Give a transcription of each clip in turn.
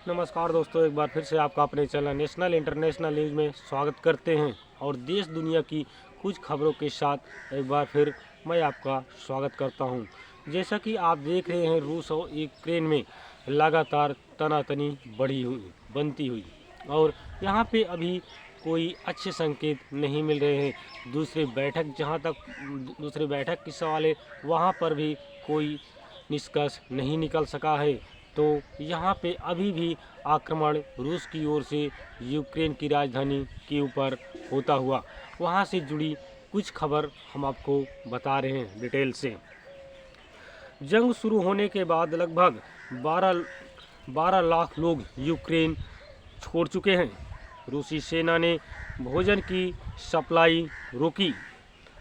नमस्कार दोस्तों, एक बार फिर से आपका अपने चैनल नेशनल इंटरनेशनल न्यूज़ में स्वागत करते हैं और देश दुनिया की कुछ खबरों के साथ एक बार फिर मैं आपका स्वागत करता हूं। जैसा कि आप देख रहे हैं, रूस और यूक्रेन में लगातार तनातनी बनती हुई और यहां पे अभी कोई अच्छे संकेत नहीं मिल रहे हैं। दूसरी बैठक की सवाल है, वहाँ पर भी कोई निष्कर्ष नहीं निकल सका है। तो यहाँ पे अभी भी आक्रमण रूस की ओर से यूक्रेन की राजधानी के ऊपर होता हुआ, वहाँ से जुड़ी कुछ खबर हम आपको बता रहे हैं डिटेल से। जंग शुरू होने के बाद लगभग 12 लाख लोग यूक्रेन छोड़ चुके हैं। रूसी सेना ने भोजन की सप्लाई रोकी।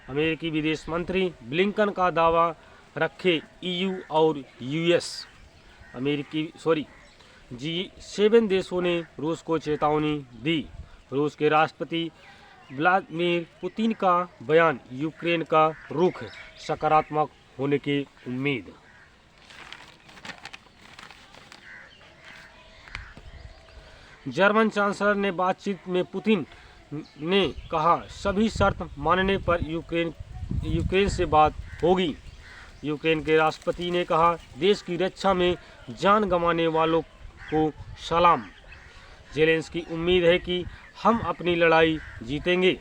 अमेरिकी विदेश मंत्री ब्लिंकन का दावा रखे EU और US G7 देशों ने रूस को चेतावनी दी। रूस के राष्ट्रपति व्लादिमीर पुतिन का बयान, यूक्रेन का रुख सकारात्मक होने की उम्मीद। जर्मन चांसलर ने बातचीत में पुतिन ने कहा, सभी शर्त मानने पर यूक्रेन से बात होगी। यूक्रेन के राष्ट्रपति ने कहा, देश की रक्षा में जान गंवाने वालों को सलाम। जेलेंस्की की उम्मीद है कि हम अपनी लड़ाई जीतेंगे।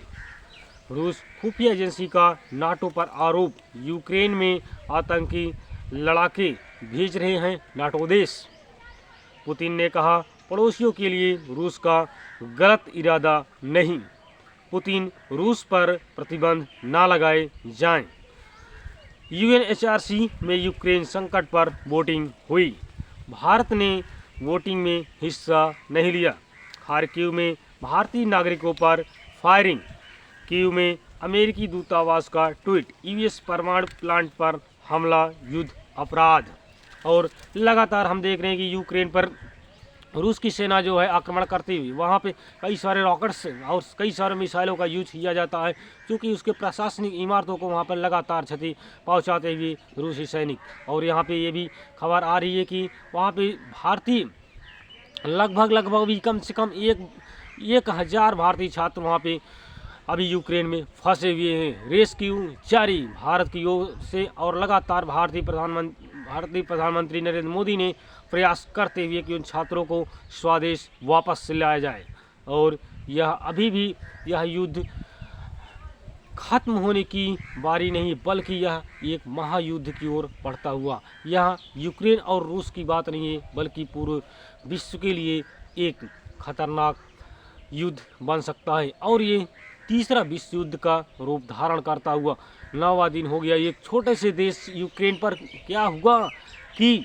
रूस खुफिया एजेंसी का नाटो पर आरोप, यूक्रेन में आतंकी लड़ाके भेज रहे हैं नाटो देश। पुतिन ने कहा, पड़ोसियों के लिए रूस का गलत इरादा नहीं। पुतिन, रूस पर प्रतिबंध न लगाए जाएं। UNHRC में यूक्रेन संकट पर वोटिंग हुई। भारत ने वोटिंग में हिस्सा नहीं लिया। खार्किव में भारतीय नागरिकों पर फायरिंग। कीव में अमेरिकी दूतावास का ट्वीट, US परमाणु प्लांट पर हमला युद्ध अपराध। और लगातार हम देख रहे हैं कि यूक्रेन पर रूस की सेना जो है आक्रमण करती हुई, वहाँ पे कई सारे रॉकेट्स और कई सारे मिसाइलों का यूज किया जाता है, क्योंकि उसके प्रशासनिक इमारतों को वहाँ पर लगातार क्षति पहुँचाते हुए रूसी सैनिक। और यहाँ पे ये भी खबर आ रही है कि वहाँ पे भारतीय लगभग भी कम से कम 1000 भारतीय छात्र वहाँ पे अभी यूक्रेन में फंसे हुए हैं। रेस्क्यू जारी भारत की ओर से और लगातार भारतीय प्रधानमंत्री नरेंद्र मोदी ने प्रयास करते हुए कि उन छात्रों को स्वदेश वापस लाया जाए। और यह युद्ध खत्म होने की बारी नहीं, बल्कि यह एक महायुद्ध की ओर बढ़ता हुआ, यह यूक्रेन और रूस की बात नहीं है, बल्कि पूरे विश्व के लिए एक खतरनाक युद्ध बन सकता है। और ये तीसरा विश्व युद्ध का रूप धारण करता हुआ 9वां दिन हो गया। एक छोटे से देश यूक्रेन पर क्या हुआ कि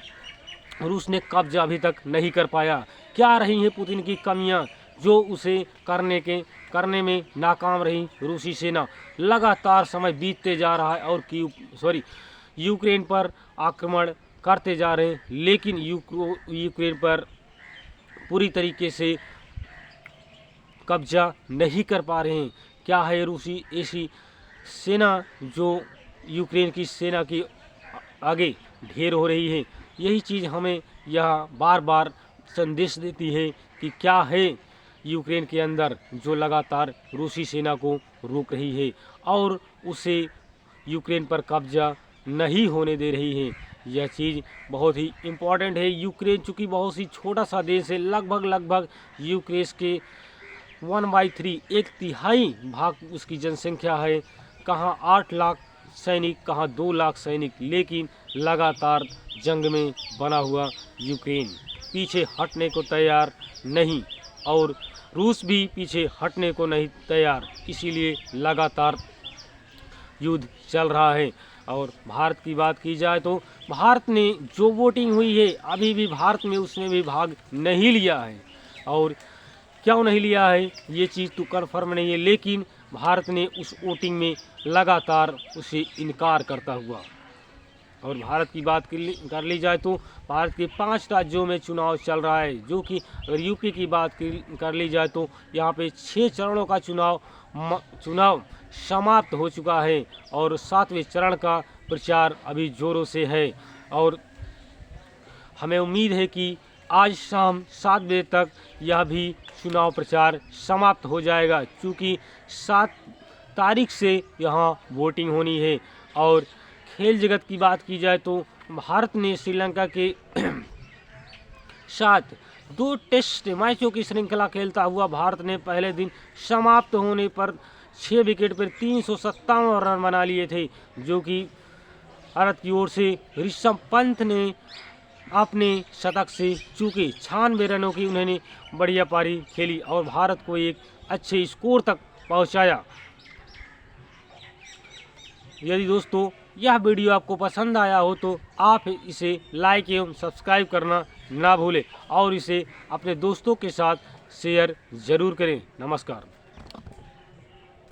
रूस ने कब्जा अभी तक नहीं कर पाया। क्या रही है पुतिन की कमियां जो उसे करने में नाकाम रही रूसी सेना। लगातार समय बीतते जा रहा है और यूक्रेन पर आक्रमण करते जा रहे हैं, लेकिन यूक्रेन पर पूरी तरीके से कब्जा नहीं कर पा रहे हैं। क्या है रूसी ऐसी सेना जो यूक्रेन की सेना की आगे ढेर हो रही है। यही चीज़ हमें यह बार बार संदेश देती है कि क्या है यूक्रेन के अंदर जो लगातार रूसी सेना को रोक रही है और उसे यूक्रेन पर कब्जा नहीं होने दे रही है। यह चीज़ बहुत ही इम्पॉर्टेंट है। यूक्रेन चूँकि बहुत ही छोटा सा देश है, लगभग यूक्रेन के 1/3 1/3 भाग उसकी जनसंख्या है। कहाँ 8 लाख सैनिक, कहाँ 2 लाख सैनिक, लेकिन लगातार जंग में बना हुआ यूक्रेन पीछे हटने को तैयार नहीं और रूस भी पीछे हटने को नहीं तैयार, इसीलिए लगातार युद्ध चल रहा है। और भारत की बात की जाए तो भारत ने जो वोटिंग हुई है, अभी भी भारत में उसमें भी भाग नहीं लिया है। और क्यों नहीं लिया है ये चीज़ तो कन्फर्म नहीं है, लेकिन भारत ने उस वोटिंग में लगातार उसे इनकार करता हुआ। और भारत की बात कर ली जाए तो भारत के 5 राज्यों में चुनाव चल रहा है, जो कि अगर यूपी की बात कर ली जाए तो यहाँ पे 6 चरणों का चुनाव समाप्त हो चुका है और 7वें चरण का प्रचार अभी जोरों से है। और हमें उम्मीद है कि आज शाम 7 बजे तक यह भी चुनाव प्रचार समाप्त हो जाएगा, क्योंकि 7 तारीख से यहाँ वोटिंग होनी है। और खेल जगत की बात की जाए तो भारत ने श्रीलंका के साथ 2 टेस्ट मैचों की श्रृंखला खेलता हुआ भारत ने पहले दिन समाप्त होने पर 6 विकेट पर 357 रन बना लिए थे, जो कि भारत की ओर से ऋषभ पंत ने अपने शतक से चूके 96 रनों की उन्होंने बढ़िया पारी खेली और भारत को एक अच्छे स्कोर तक पहुंचाया। यदि दोस्तों यह वीडियो आपको पसंद आया हो तो आप इसे लाइक एवं सब्सक्राइब करना ना भूलें और इसे अपने दोस्तों के साथ शेयर ज़रूर करें। नमस्कार।